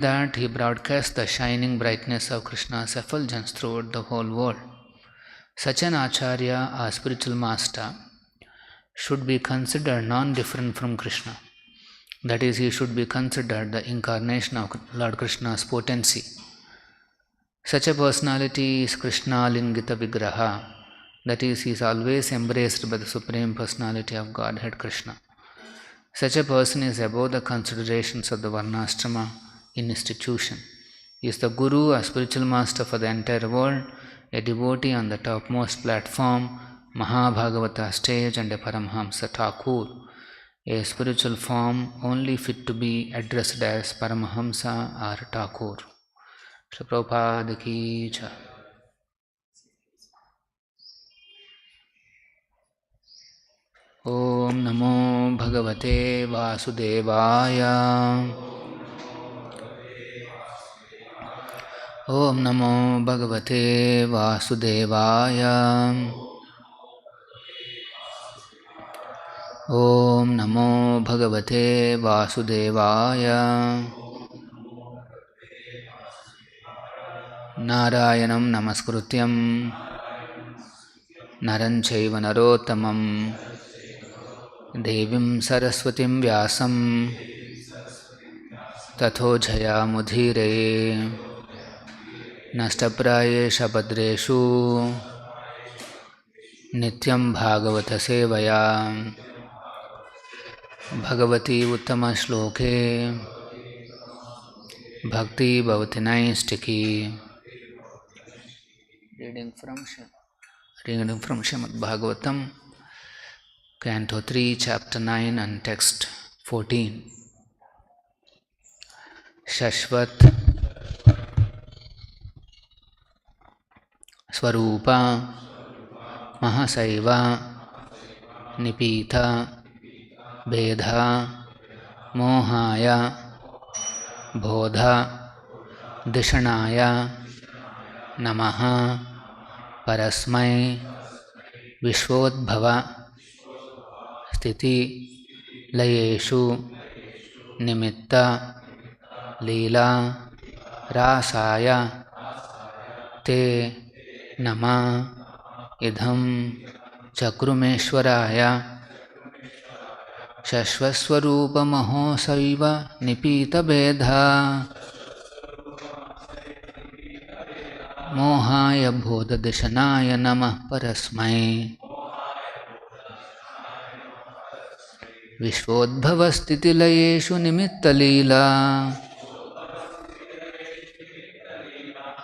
that he broadcasts the shining brightness of Krishna's effulgence throughout the whole world. Such an Acharya, a spiritual master, should be considered non-different from Krishna. That is, he should be considered the incarnation of Lord Krishna's potency. Such a personality is Krishna Lingita Vigraha. That is, he is always embraced by the Supreme Personality of Godhead Krishna. Such a person is above the considerations of the Varnashrama in institution. He is the Guru, a spiritual master for the entire world, a devotee on the topmost platform, Mahabhagavata stage, and a Paramhamsa Thakur, a spiritual form only fit to be addressed as Paramahamsa or Thakur. Shri Prabhupada ki jai. Om Namo Bhagavate Vasudevaya. Om Namo Bhagavate Vasudevaya. Om Namo Bhagavate Vasudevaya. Narayanam Namaskrutyam Naran Chaiva Narottamam Devim Saraswatim Vyasam Tatho Jayamudhire Nashtaprayesha Bhadreshu Nityam Bhagavata Sevaya Bhagavati Uttama Shloke Bhakti Bhavati Naistiki. Reading from Srimad Bhagavatam, Canto 3, Chapter 9 and Text 14. Shashvat Swarupa Mahasaiva Nipita Bedha Mohaya Bodha Dishanaya Namaha Parasmai Vishvodbhava Sthiti Layeshu Nimitta Leela Rasaya Te Nama Idham Chakrumeshwaraya Shashvaswarupa Mahosaiva Nipita Bedha Mohaya Bodha Dishanaya Namah Parasmai Vishvodbhavastitilayeshu Nimitta-lila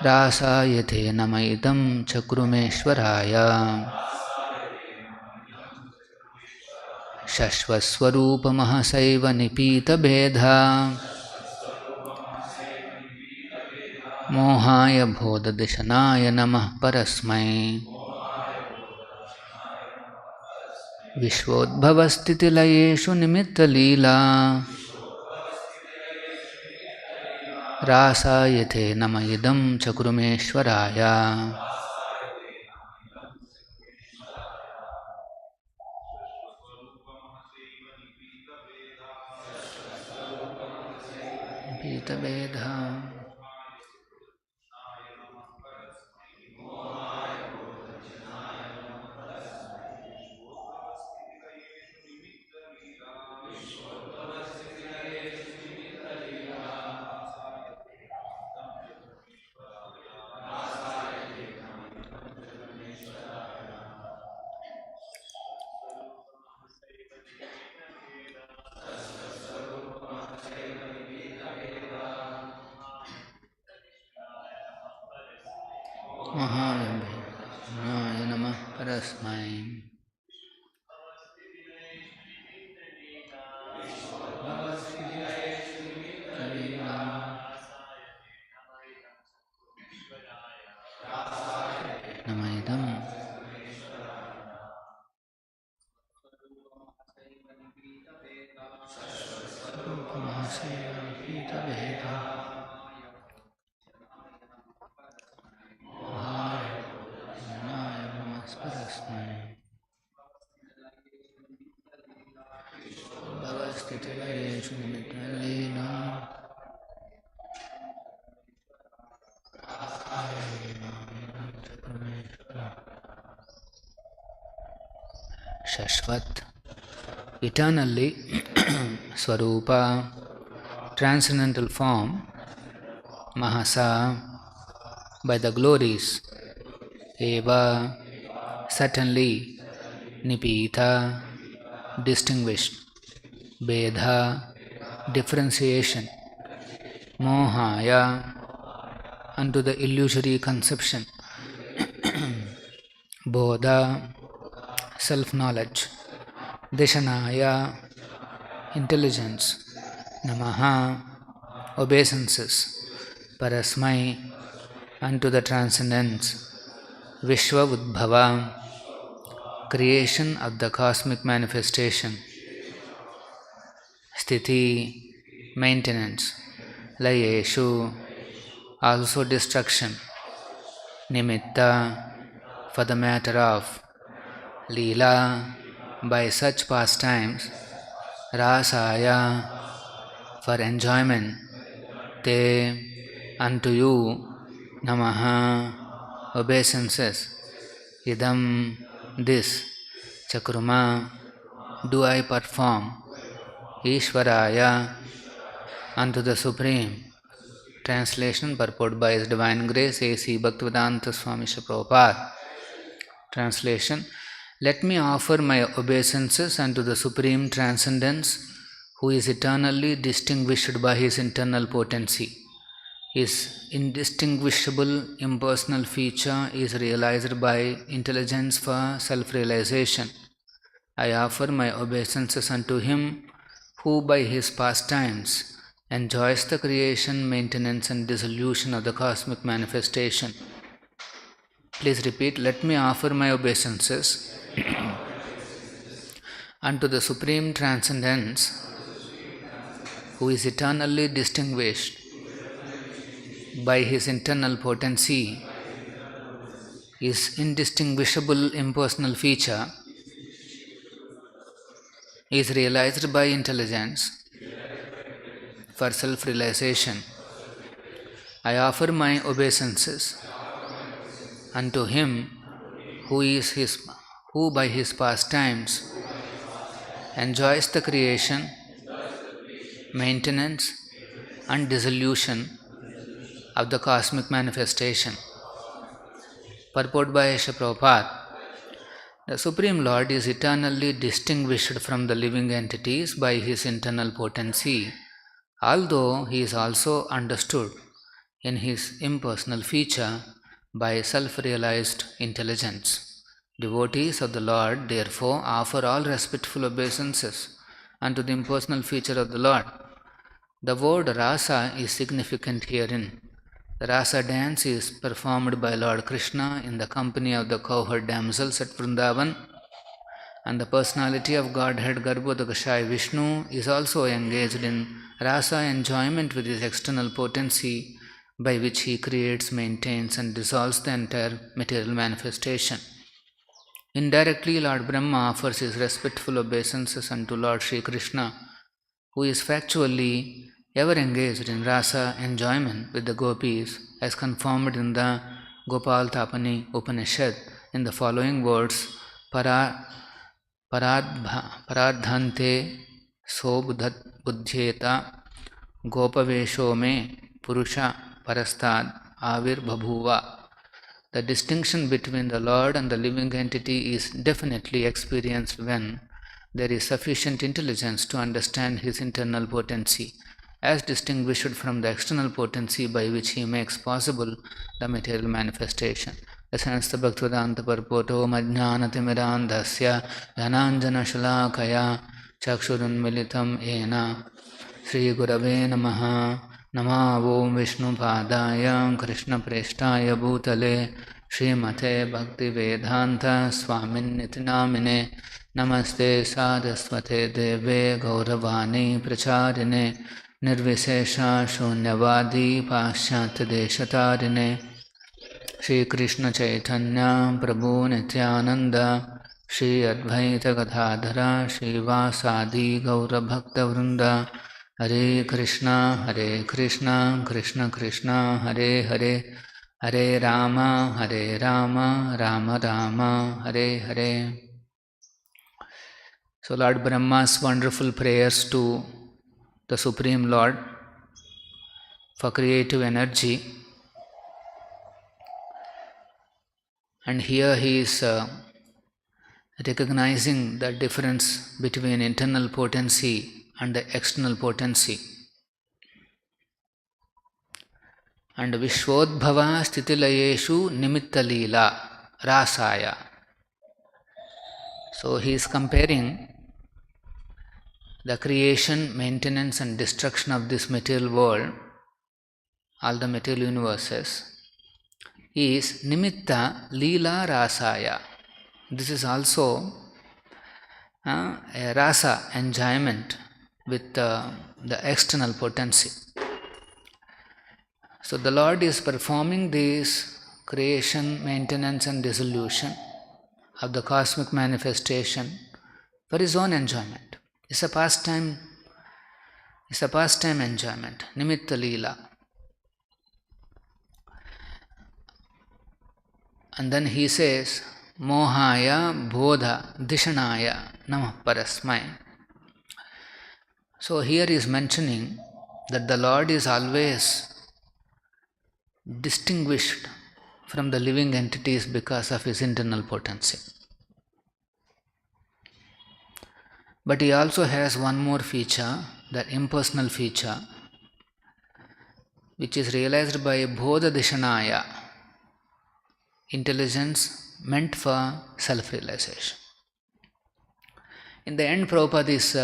Rasayate Namaidam Chakrumeshwaraya Shashvaswarupa Mahasaiva Nipita Bedha Mohaya Bodha Dishanaya Namah Parasmai Vishvodbhavastitilayeshu Nimitta-lila Rasayate Namayidam Chakrumeshwaraya. Nipita Bedha Mahayabhaya Namah Parasmai Namaidam Mahasaya Nipita Bedha Mahaya Namah Parasmai Bhavastitilayeshu Nimitta-lila Shashvat, eternally Swarupa, transcendental form, Mahasa, by the glories, Eva, certainly, Nipita, distinguished, Bedha, differentiation, Mohaya, unto the illusory conception, Bodha, self-knowledge, Deshanaya, intelligence, Namaha, obeisances, Parasmai, unto the transcendence, Vishwa Udbhava, creation of the cosmic manifestation, Sthiti, maintenance, Layeshu, also destruction, Nimitta, for the matter of, Leela, by such pastimes, Rasaya, for enjoyment, Te, unto you, Namaha, obeisances, Idam, this, Chakruma, do I perform, Ishvaraya, unto the Supreme. Translation purport by His Divine Grace A.C. Bhaktivedanta Swami Prabhupada. Translation: let me offer my obeisances unto the Supreme Transcendence, who is eternally distinguished by His internal potency. His indistinguishable impersonal feature is realized by intelligence for self-realization. I offer my obeisances unto Him who by His pastimes enjoys the creation, maintenance and dissolution of the cosmic manifestation. Please repeat, let me offer my obeisances unto the Supreme Transcendence, who is eternally distinguished by His internal potency. His indistinguishable impersonal feature is realized by intelligence for self-realization. I offer my obeisances unto Him who by His pastimes enjoys the creation, maintenance and dissolution of the cosmic manifestation. Purport by Srila Prabhupada. The Supreme Lord is eternally distinguished from the living entities by His internal potency, although He is also understood in His impersonal feature by self-realized intelligence. Devotees of the Lord therefore offer all respectful obeisances unto the impersonal feature of the Lord. The word rasa is significant herein. The rasa dance is performed by Lord Krishna in the company of the cowherd damsels at Vrindavan, and the personality of Godhead Garbhodakashai Vishnu is also engaged in rasa enjoyment with his external potency, by which he creates, maintains and dissolves the entire material manifestation. Indirectly, Lord Brahma offers his respectful obeisances unto Lord Sri Krishna, who is factually ever engaged in rasa enjoyment with the gopis, as confirmed in the Gopal Tapani Upanishad in the following words: Paradhante sobudhyeta gopavesho me purusha parastad avir bhabhuva. The distinction between the Lord and the living entity is definitely experienced when there is sufficient intelligence to understand His internal potency, as distinguished from the external potency by which He makes possible the material manifestation. The Sanatana Bhaktivedanta Purporto Majnanatimirandhasya Dhananjana Shalakaya Chakshurunmilitam Ena Sri Gurave Namaha. Nama Om Vishnu Padaya Krishna Preshtaya Bhutale Srimate Bhaktivedanta Swamin Nitinamine Namaste Saraswate Deve Gauravani Pracharine Nirvisesha Shunyavadi Paschat Deshatarine Shri Krishna Chaitanya Prabhu Nityananda Shri Advaita Gadadhara Shiva Sadi Gaura Bhakta Vrinda Hare Krishna Krishna Krishna Hare Hare Hare Rama Rama Rama Hare Hare. So Lord Brahma's wonderful prayers to the Supreme Lord for creative energy, and here he is recognizing the difference between internal potency and the external potency. And Vishwodbhava Stitilayeshu Nimittalila Rasaya. So he is comparing the creation, maintenance and destruction of this material world, all the material universes, is Nimitta Leela Rasaya. This is also a rasa, enjoyment with the external potency. So the Lord is performing this creation, maintenance and dissolution of the cosmic manifestation for his own enjoyment. It's a pastime enjoyment, Nimitta Leela. And then he says, Mohaya Bodha Dishanaya Namah Parasmai. So here he is mentioning that the Lord is always distinguished from the living entities because of his internal potency. But he also has one more feature, that impersonal feature, which is realized by Bodha Dishanaya, intelligence meant for self-realization. In the end, Prabhupada is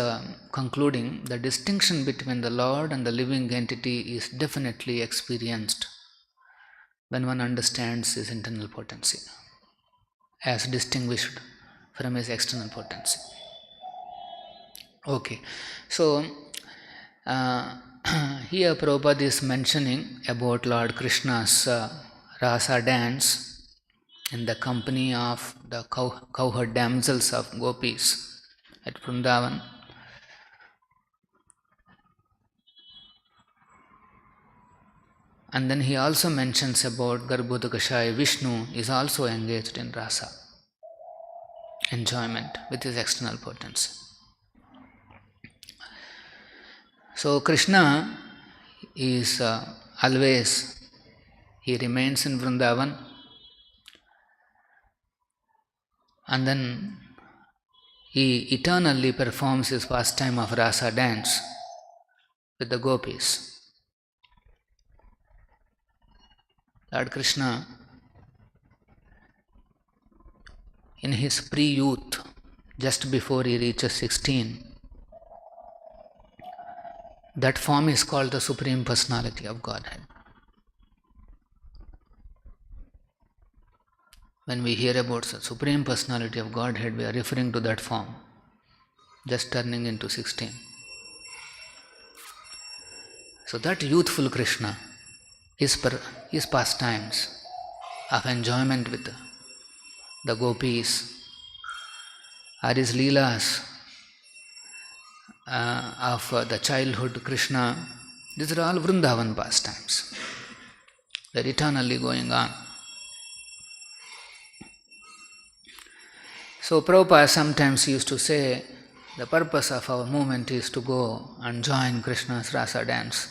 concluding the distinction between the Lord and the living entity is definitely experienced when one understands his internal potency as distinguished from his external potency. Okay, so here Prabhupada is mentioning about Lord Krishna's rasa dance in the company of the cowherd damsels of gopis at Vrindavan. And then he also mentions about Garbhodakashaya Vishnu is also engaged in rasa, enjoyment with his external potency. So Krishna is always, he remains in Vrindavan, and then he eternally performs his pastime of rasa dance with the gopis. Lord Krishna, in his pre-youth, just before he reaches 16, that form is called the Supreme Personality of Godhead. When we hear about the Supreme Personality of Godhead, we are referring to that form, just turning into 16. So that youthful Krishna, his pastimes of enjoyment with the gopis, or his leelas of the childhood Krishna, these are all Vrindavan pastimes. They are eternally going on. So Prabhupada sometimes used to say, the purpose of our movement is to go and join Krishna's rasa dance,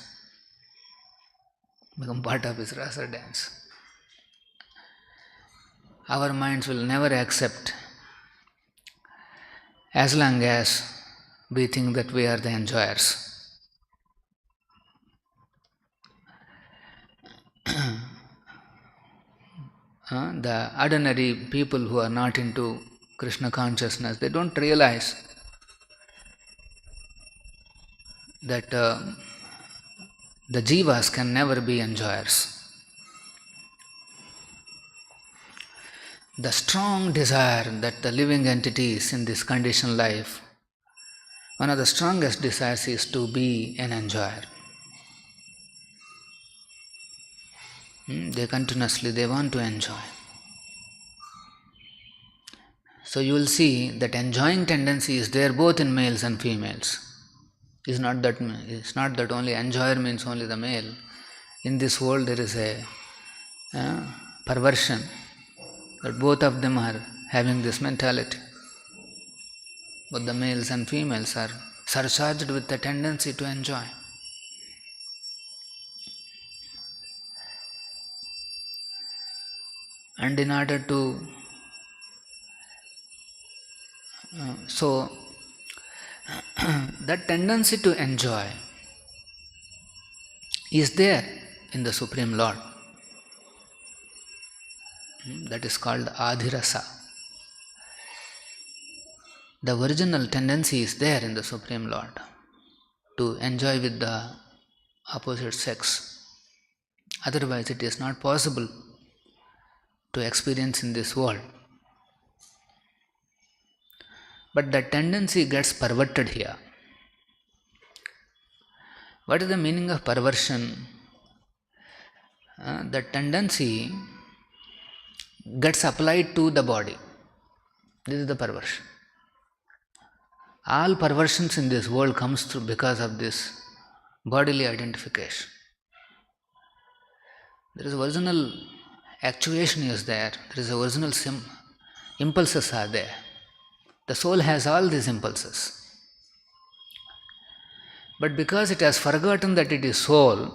become part of his rasa dance. Our minds will never accept as long as we think that we are the enjoyers. The ordinary people who are not into Krishna consciousness, they don't realize that the jivas can never be enjoyers. The strong desire that the living entities in this conditioned life, one of the strongest desires is to be an enjoyer. They want to enjoy. So you will see that enjoying tendency is there both in males and females. It's not that only enjoyer means only the male. In this world there is a perversion that both of them are having this mentality. Both the males and females are surcharged with the tendency to enjoy. And in order to so that tendency to enjoy is there in the Supreme Lord. That is called Adhirasa. The original tendency is there in the Supreme Lord to enjoy with the opposite sex. Otherwise, it is not possible to experience in this world. But the tendency gets perverted here. What is the meaning of perversion? The tendency gets applied to the body. This is the perversion. All perversions in this world comes through because of this bodily identification. There is original actuation is there. There is original impulses are there. The soul has all these impulses. But because it has forgotten that it is soul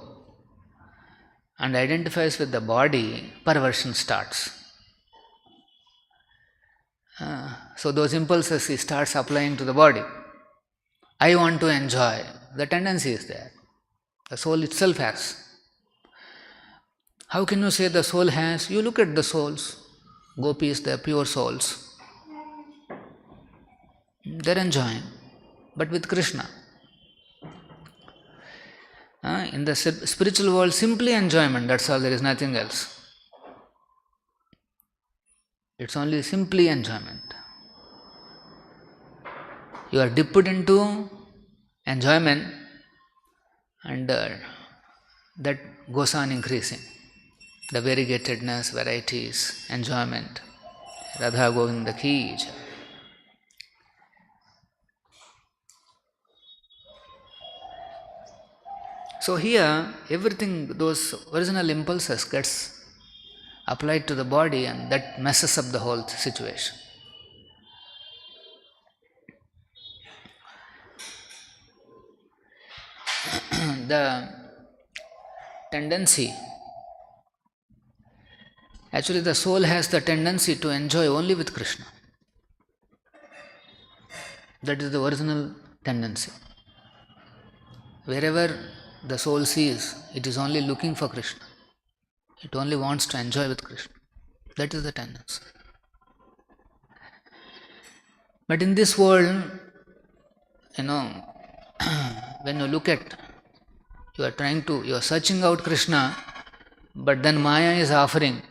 and identifies with the body, perversion starts. So those impulses he starts applying to the body. I want to enjoy. The tendency is there. The soul itself has. How can you say the soul has? You look at the souls. Gopis, they are pure souls. They are enjoying, but with Krishna. In the spiritual world, simply enjoyment, that's all, there is nothing else. It's only simply enjoyment. You are dipped into enjoyment and that goes on increasing. The variegatedness, varieties, enjoyment. Radha Govinda ki jai. So here, everything, those original impulses gets applied to the body and that messes up the whole situation. The tendency, actually the soul has the tendency to enjoy only with Krishna. That is the original tendency. Wherever the soul sees, it is only looking for Krishna. It only wants to enjoy with Krishna. That is the tendency. But in this world, when you look at, you are searching out Krishna, but then Maya is offering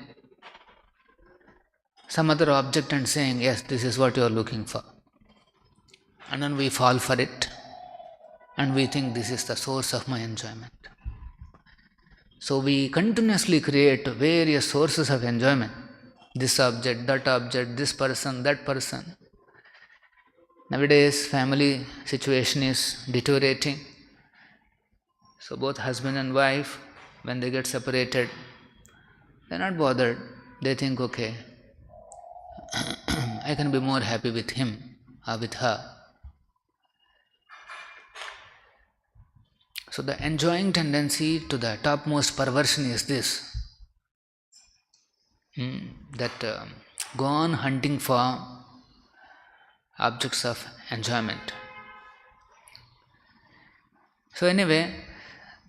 some other object and saying, yes, this is what you are looking for. And then we fall for it. And we think this is the source of my enjoyment. So we continuously create various sources of enjoyment. This object, this person, that person. Nowadays, family situation is deteriorating. So both husband and wife, when they get separated, they are not bothered. They think, okay, I can be more happy with him or with her. So the enjoying tendency to the topmost perversion is this, that go on hunting for objects of enjoyment. So anyway,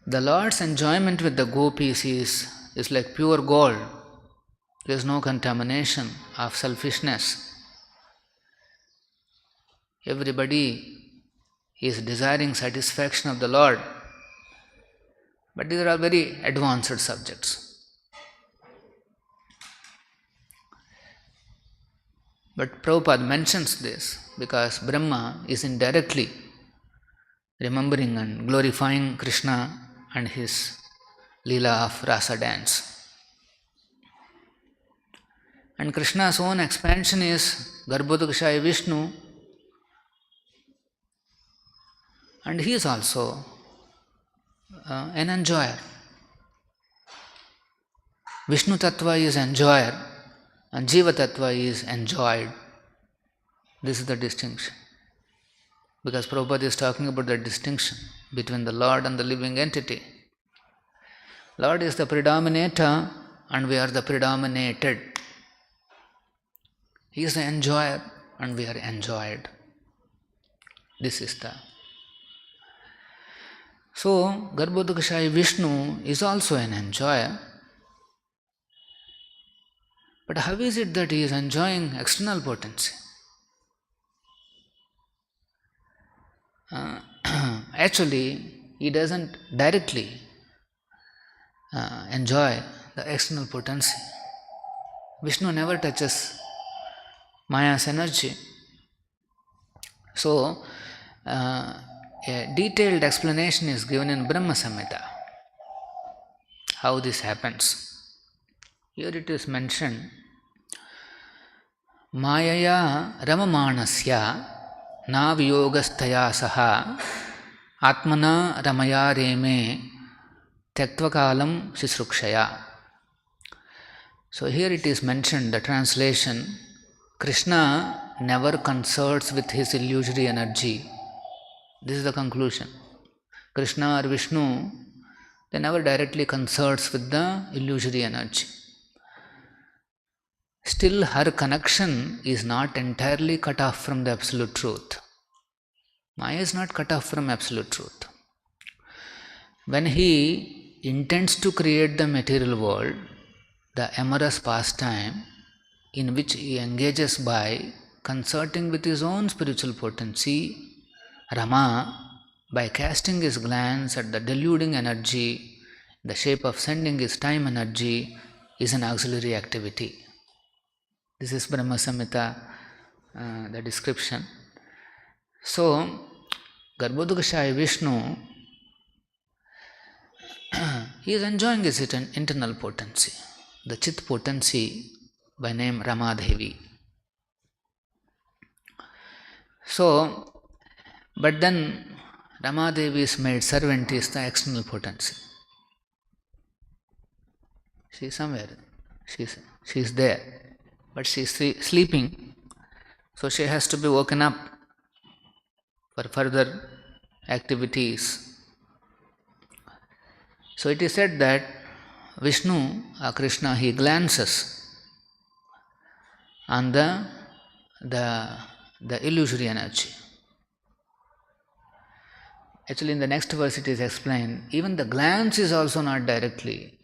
the Lord's enjoyment with the gopis is like pure gold. There is no contamination of selfishness. Everybody is desiring satisfaction of the Lord. But these are all very advanced subjects. But Prabhupada mentions this because Brahma is indirectly remembering and glorifying Krishna and his Leela of Rasa dance. And Krishna's own expansion is Garbhodakshaya Vishnu, and he is also an enjoyer. Vishnu Tattva is enjoyer and Jiva Tattva is enjoyed. This is the distinction. because Prabhupada is talking about the distinction between the Lord and the living entity. Lord is the predominator and we are the predominated. He is the enjoyer and we are enjoyed. This is the. So, Garbhodakashayi Vishnu is also an enjoyer. But how is it that he is enjoying external potency? Actually, he doesn't directly enjoy the external potency. Vishnu never touches Maya's energy. So, a detailed explanation is given in Brahma Samhita, how this happens. Here it is mentioned, Mayaya Ramamanasya na viyogastaya saha atmana ramaya reme tektvakalam sisrukshaya. So here it is mentioned, the translation, Krishna never consorts with his illusory energy. This is the conclusion. Krishna or Vishnu, they never directly consorts with the illusory energy. Still, her connection is not entirely cut off from the absolute truth. Maya is not cut off from absolute truth. When he intends to create the material world, the amorous pastime in which he engages by consorting with his own spiritual potency, Rama, by casting his glance at the deluding energy in the shape of sending his time energy, is an auxiliary activity. This is Brahma Samhita, the description. So, Garbhodakashayi Vishnu, he is enjoying his internal potency, the Chit potency by name Ramadevi. So, but then Ramadevi's maid servant is the external potency. She is somewhere, she is there. But she is sleeping, so she has to be woken up for further activities. So it is said that Vishnu, Krishna, he glances on the illusory energy. Actually, in the next verse it is explained, even the glance is also not directly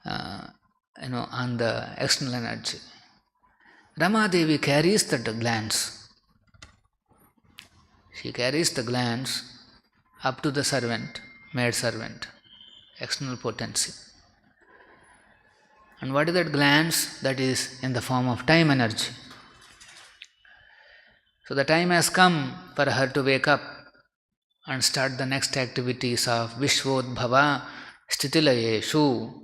on the external energy. Ramadevi carries that glance. She carries the glance up to the servant, maid servant, external potency. And what is that glance? That is in the form of time energy. So the time has come for her to wake up and start the next activities of Vishvodbhava Stitilayeshu,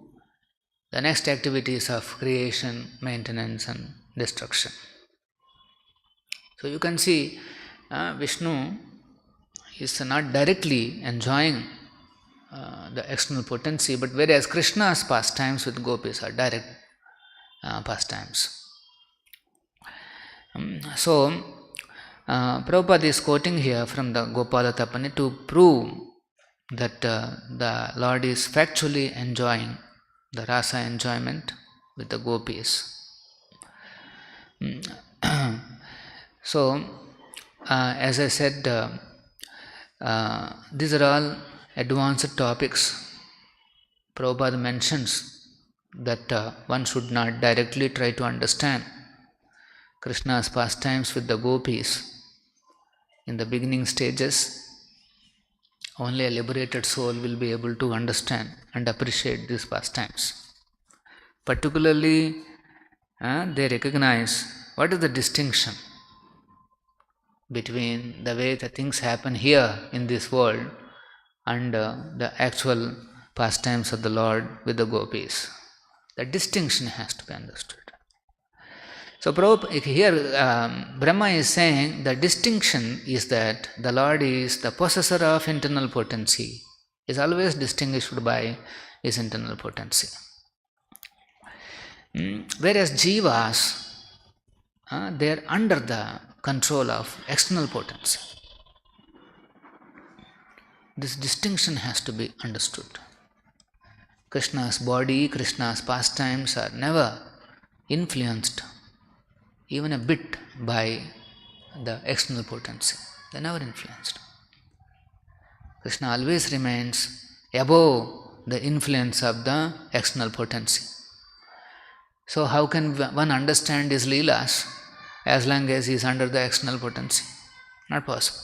the next activities of creation, maintenance and destruction. So you can see Vishnu is not directly enjoying the external potency, but whereas Krishna's pastimes with gopis are direct pastimes. So Prabhupada is quoting here from the Gopala Tapani to prove that the Lord is factually enjoying the rasa enjoyment with the gopis. So, as I said, these are all advanced topics. Prabhupada mentions that one should not directly try to understand Krishna's pastimes with the gopis. In the beginning stages, only a liberated soul will be able to understand and appreciate these pastimes. Particularly, they recognize what is the distinction between the way the things happen here in this world and the actual pastimes of the Lord with the gopis. The distinction has to be understood. So here Brahma is saying the distinction is that the Lord is the possessor of internal potency, is always distinguished by his internal potency. Whereas jivas, they are under the control of external potency. This distinction has to be understood. Krishna's body, Krishna's pastimes are never influenced even a bit by the external potency. They are never influenced. Krishna always remains above the influence of the external potency. So how can one understand his leelas as long as he is under the external potency? Not possible.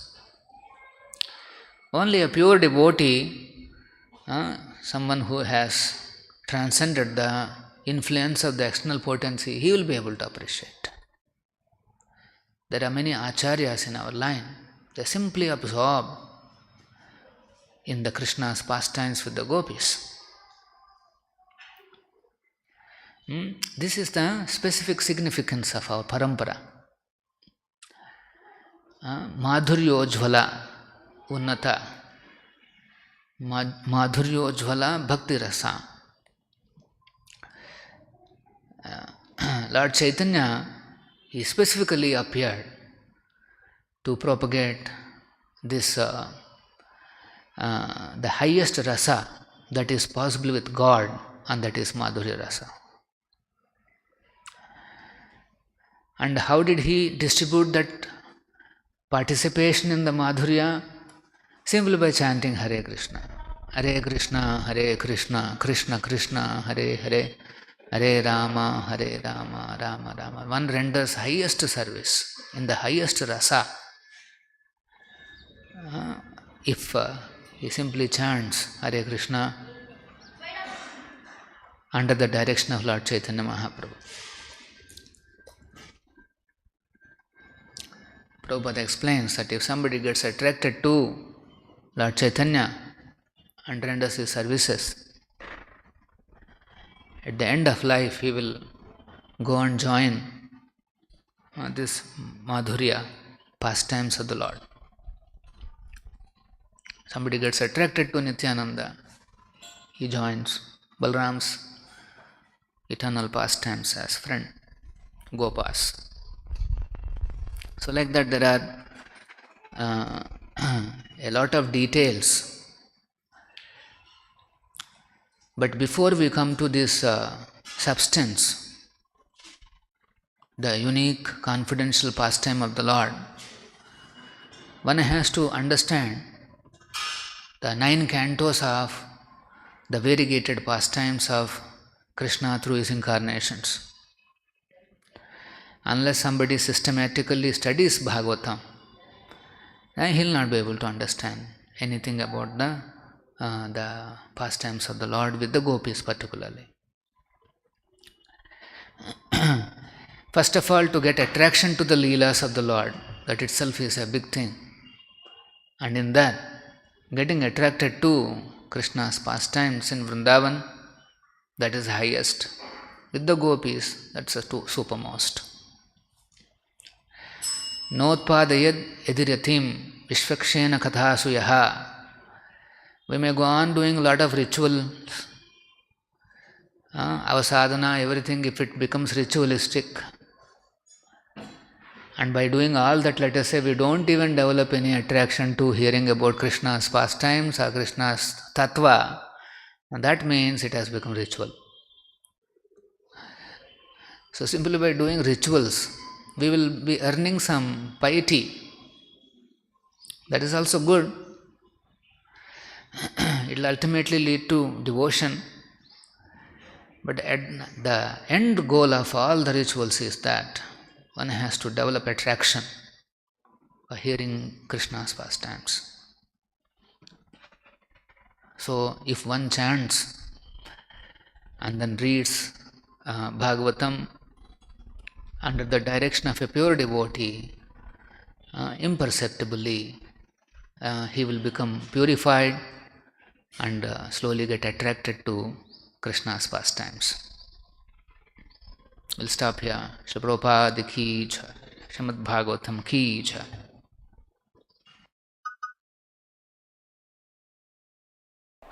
Only a pure devotee, someone who has transcended the influence of the external potency, he will be able to appreciate. There are many acharyas in our line. They simply absorb in the Krishna's pastimes with the gopis. This is the specific significance of our parampara. Madhuryojvala Unnata Madhuryojvala Bhakti Rasa. Lord Chaitanya, he specifically appeared to propagate this the highest rasa that is possible with God, and that is Madhurya Rasa. And how did he distribute that participation in the Madhurya? Simply by chanting Hare Krishna. Hare Krishna, Hare Krishna, Krishna Krishna, Hare Hare, Hare Rama, Hare Rama, Rama Rama. One renders highest service in the highest rasa if he simply chants Hare Krishna under the direction of Lord Chaitanya Mahaprabhu. Prabhupada explains that if somebody gets attracted to Lord Chaitanya and renders his services, at the end of life he will go and join this Madhurya pastimes of the Lord. Somebody gets attracted to Nityananda, he joins Balram's eternal pastimes as friend, Gopas. So like that there are a lot of details. But before we come to this substance, the unique confidential pastime of the Lord, one has to understand the 9 cantos of the variegated pastimes of Krishna through his incarnations. Unless somebody systematically studies Bhagavatam, then he will not be able to understand anything about the pastimes of the Lord with the gopis particularly. First of all, to get attraction to the leelas of the Lord, that itself is a big thing. And in that, getting attracted to Krishna's pastimes in Vrindavan, that is highest. With the gopis, that's a supermost. Notpadayad ediryatim vishvakshena kathasu yaha. We may go on doing a lot of rituals, our sadhana, everything, if it becomes ritualistic. And by doing all that, let us say, we don't even develop any attraction to hearing about Krishna's pastimes or Krishna's tattva, and that means it has become ritual. So simply by doing rituals, we will be earning some piety. That is also good. It will ultimately lead to devotion. But at the end goal of all the rituals is that one has to develop attraction by hearing Krishna's pastimes. So if one chants and then reads Bhagavatam under the direction of a pure devotee, imperceptibly he will become purified and slowly get attracted to Krishna's pastimes. We'll stop here. Srila Prabhupada ki jai, Srimad Bhagavatam ki jai.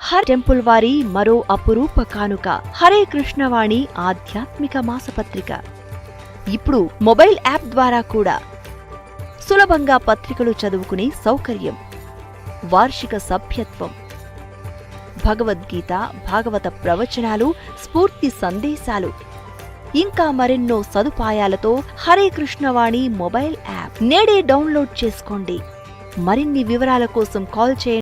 Her temple వారి మరో అపురూప కానుక హరే కృష్ణవాణి ఆధ్యాత్మిక మాసపత్రిక. ఇప్పుడు mobile app ద్వారా కూడా సులభంగా పత్రికలు చదువుకునే సౌకర్యం. వార్షిక సభ్యత్వం, భగవద్గీత, భాగవత ప్రవచనాలు, స్ఫూర్తి సందేశాలు, ఇంకా మరెన్నో సదుపాయాలతో హరే కృష్ణవాణి మొబైల్ యాప్ నేడే డౌన్లోడ్ చేసుకోండి. మరిన్ని వివరాల కోసం కాల్ చేయండి